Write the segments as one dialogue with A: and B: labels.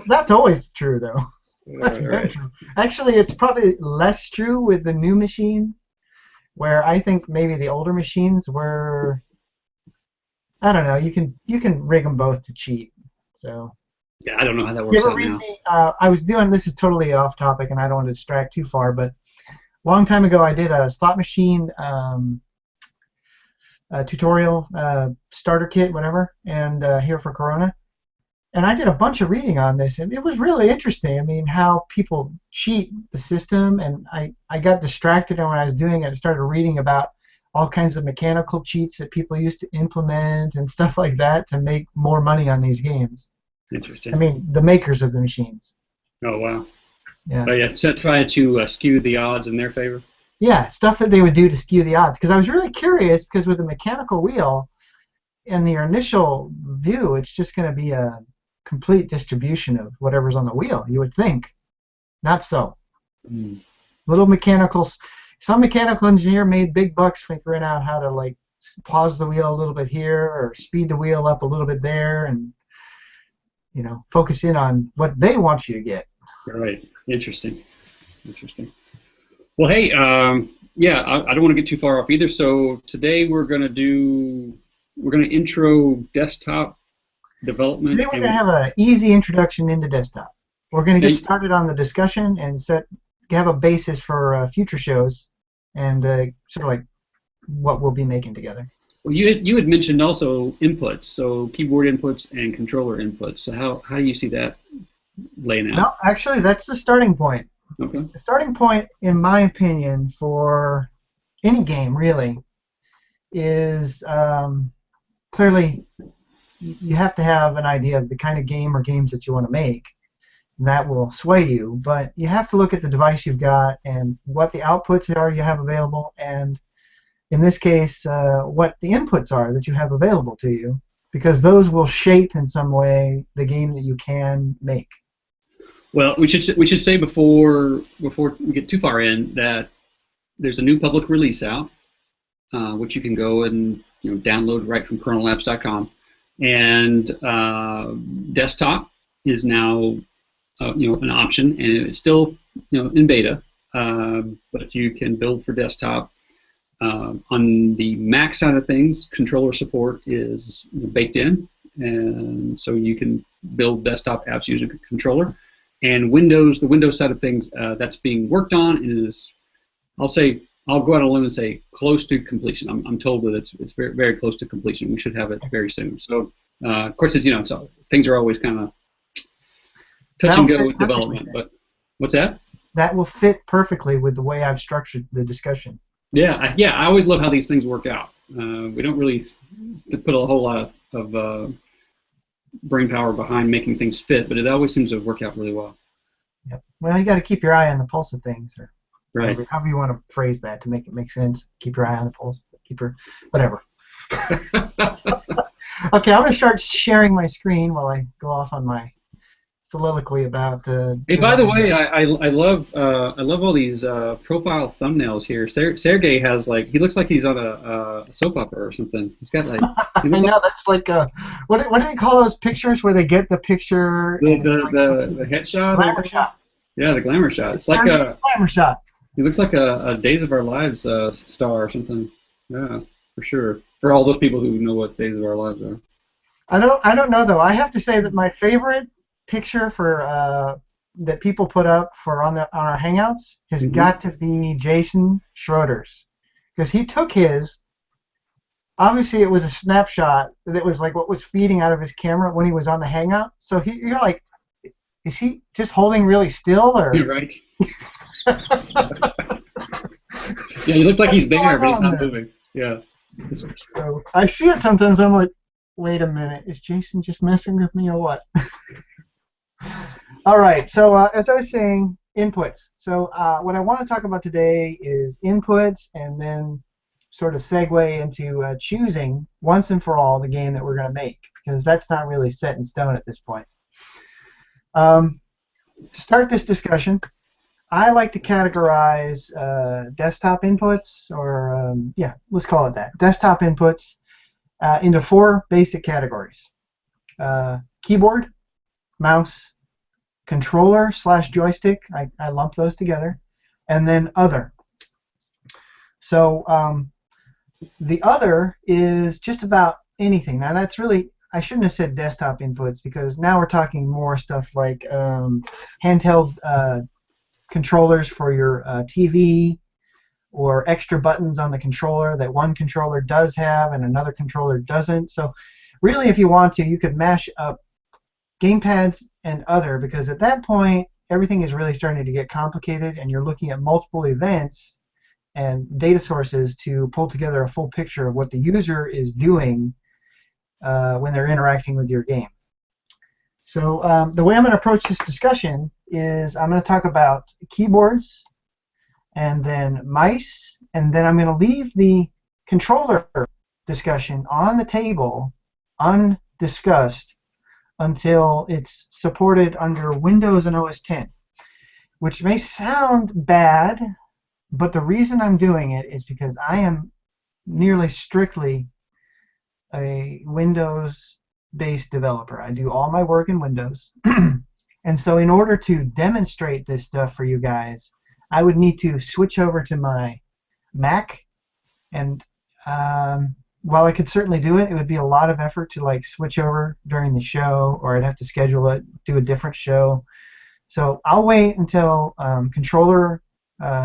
A: That's always true, though. That's very
B: Right.
A: true. Actually, it's probably less true with the new machine, where I think maybe the older machines were, I don't know, you can rig them both to cheat. So
B: Yeah, I don't know how that
A: you
B: works
A: ever
B: out
A: read
B: now.
A: the? I was doing this is totally off topic, and I don't want to distract too far, but a long time ago I did a slot machine tutorial starter kit, whatever, and here for Corona. And I did a bunch of reading on this, and it was really interesting. I mean, how people cheat the system, and I got distracted when I was doing it and started reading about all kinds of mechanical cheats that people used to implement and stuff like that to make more money on these games. I
B: Interesting.
A: mean, the makers of the machines.
B: Oh wow.
A: Yeah.
B: But yeah, so try to skew the odds in their favor.
A: Yeah, stuff that they would do to skew the odds. Because I was really curious, because with a mechanical wheel, in the initial view, it's just going to be a complete distribution of whatever's on the wheel, you would think. Not so.
B: Mm.
A: Little mechanicals. Some mechanical engineer made big bucks figuring out how to like pause the wheel a little bit here or speed the wheel up a little bit there, and focus in on what they want you to get.
B: Right. Interesting. Interesting. Well, hey, yeah, I don't want to get too far off either. So today we're gonna intro desktop
A: Today
B: development
A: we're going to
B: and
A: have an easy introduction into desktop. We're going to get
B: and
A: started on the discussion and have a basis for future shows and sort of like what we'll be making together.
B: well, you had mentioned also inputs, so keyboard inputs and controller inputs. So how do you see that laying out?
A: Well, actually, that's the starting point.
B: Okay.
A: The starting point, in my opinion, for any game really is clearly you have to have an idea of the kind of game or games that you want to make. That will sway you, but you have to look at the device you've got and what the outputs are you have available, and in this case, what the inputs are that you have available to you, because those will shape in some way the game that you can make.
B: Well, we should say before we get too far in that there's a new public release out, which you can go and download right from kernellabs.com, and desktop is now an option, and it's still in beta, but you can build for desktop. On the Mac side of things, controller support is baked in, and so you can build desktop apps using a controller. And the Windows side of things, that's being worked on and is, I'll go out on a limb and say close to completion. I'm told that it's very, very close to completion. We should have it very soon. So, of course, things are always kind of touch and go with development. But what's that?
A: That will fit perfectly with the way I've structured the discussion.
B: Yeah, I always love how these things work out. We don't really put a whole lot of brain power behind making things fit, but it always seems to work out really well.
A: Yep. Well, you got to keep your eye on the pulse of things, or
B: Right.
A: however you want to phrase that to make it make sense. Keep your eye on the pulse. Whatever. Okay, I'm going to start sharing my screen while I go off on my soliloquy about.
B: Hey, by the way, I love all these profile thumbnails here. Sergey has he looks like he's on a soap opera or something. He's got
A: I know that's like what do they call those pictures where they get the picture?
B: The headshot.
A: Glamour shot.
B: Yeah, the glamour shot. It's like a
A: glamour shot.
B: He looks like a Days of Our Lives star or something. Yeah, for sure. For all those people who know what Days of Our Lives are.
A: I don't know though. I have to say that my favorite picture for that people put up for on our Hangouts has got to be Jason Schroeder's, because he took his. Obviously, it was a snapshot that was like what was feeding out of his camera when he was on the Hangout. So you're like, is he just holding really still, or?
B: You're right. Yeah, he looks like he's there, but he's not moving. Yeah.
A: So I see it sometimes. I'm like, wait a minute, is Jason just messing with me or what? All right. So as I was saying, inputs. So what I want to talk about today is inputs, and then sort of segue into choosing once and for all the game that we're going to make, because that's not really set in stone at this point. To start this discussion, I like to categorize desktop inputs, or let's call it that, desktop inputs, into 4 basic categories: keyboard, mouse, controller slash joystick. I lump those together, and then other. So the other is just about anything. Now that's really, I shouldn't have said desktop inputs, because now we're talking more stuff like handheld controllers for your TV, or extra buttons on the controller that one controller does have and another controller doesn't. So really, if you want to, you could mash up gamepads and other, because at that point everything is really starting to get complicated and you're looking at multiple events and data sources to pull together a full picture of what the user is doing when they're interacting with your game. So the way I'm going to approach this discussion is I'm going to talk about keyboards and then mice, and then I'm going to leave the controller discussion on the table undiscussed until it's supported under Windows and OS X, which may sound bad, but the reason I'm doing it is because I am nearly strictly a Windows-based developer. I do all my work in Windows. And so in order to demonstrate this stuff for you guys, I would need to switch over to my Mac, and while I could certainly do it, it would be a lot of effort to like switch over during the show, or I'd have to schedule it, do a different show. So I'll wait until controller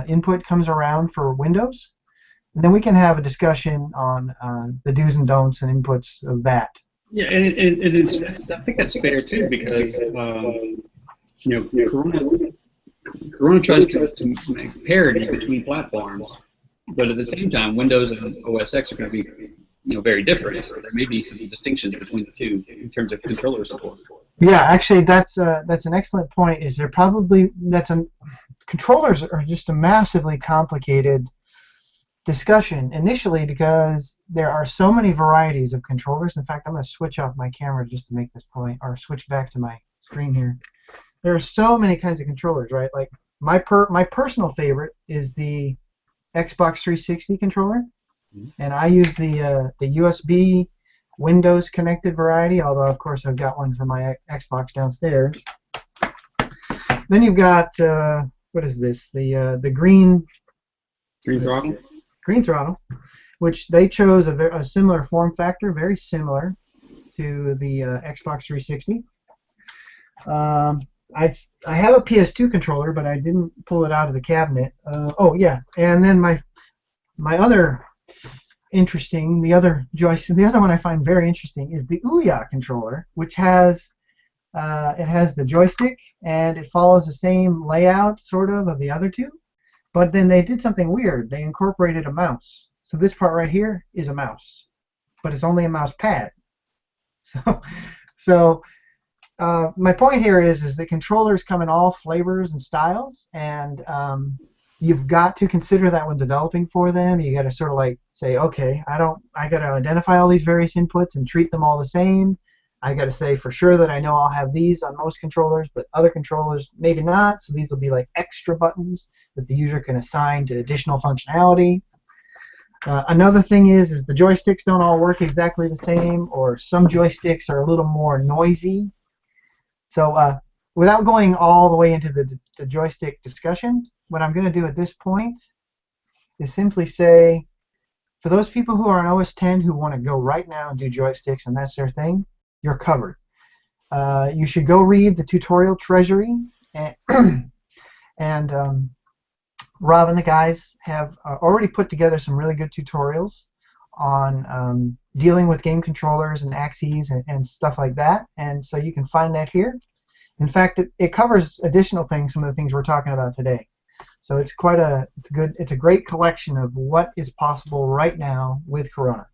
A: input comes around for Windows, and then we can have a discussion on the do's and don'ts and inputs of that.
B: Yeah, and it's, I think that's fair too, because Corona tries to make parity between platforms, but at the same time, Windows and OS X are going to be very different. So there may be some distinctions between the two in terms of controller support.
A: Yeah, actually, that's an excellent point. Is there probably controllers are just a massively complicated discussion initially, because there are so many varieties of controllers. In fact, I'm going to switch off my camera just to make this point, or switch back to my screen here. There are so many kinds of controllers, right? Like my personal favorite is the Xbox 360 controller, and I use the USB Windows connected variety, although of course I've got one for my Xbox downstairs. Then you've got what is this? The green
B: throttle.
A: Green throttle, which they chose a similar form factor, very similar to the Xbox 360. I have a PS2 controller, but I didn't pull it out of the cabinet. Oh yeah, and then my other interesting, the other one I find very interesting is the Ouya controller, which has the joystick, and it follows the same layout sort of the other two, but then they did something weird. They incorporated a mouse. So this part right here is a mouse, but it's only a mouse pad. So my point here is that controllers come in all flavors and styles, and you've got to consider that when developing for them. You got to sort of like say, okay, I got to identify all these various inputs and treat them all the same. I got to say for sure that I know I'll have these on most controllers, but other controllers maybe not. So these will be like extra buttons that the user can assign to additional functionality. Another thing is the joysticks don't all work exactly the same, or some joysticks are a little more noisy. So without going all the way into the joystick discussion, what I'm going to do at this point is simply say, for those people who are on OS X who want to go right now and do joysticks and that's their thing, you're covered. You should go read the tutorial treasury, and Rob and the guys have already put together some really good tutorials on dealing with game controllers and axes and stuff like that, and so you can find that here. In fact, it covers additional things, some of the things we're talking about today. So it's a great collection of what is possible right now with Corona.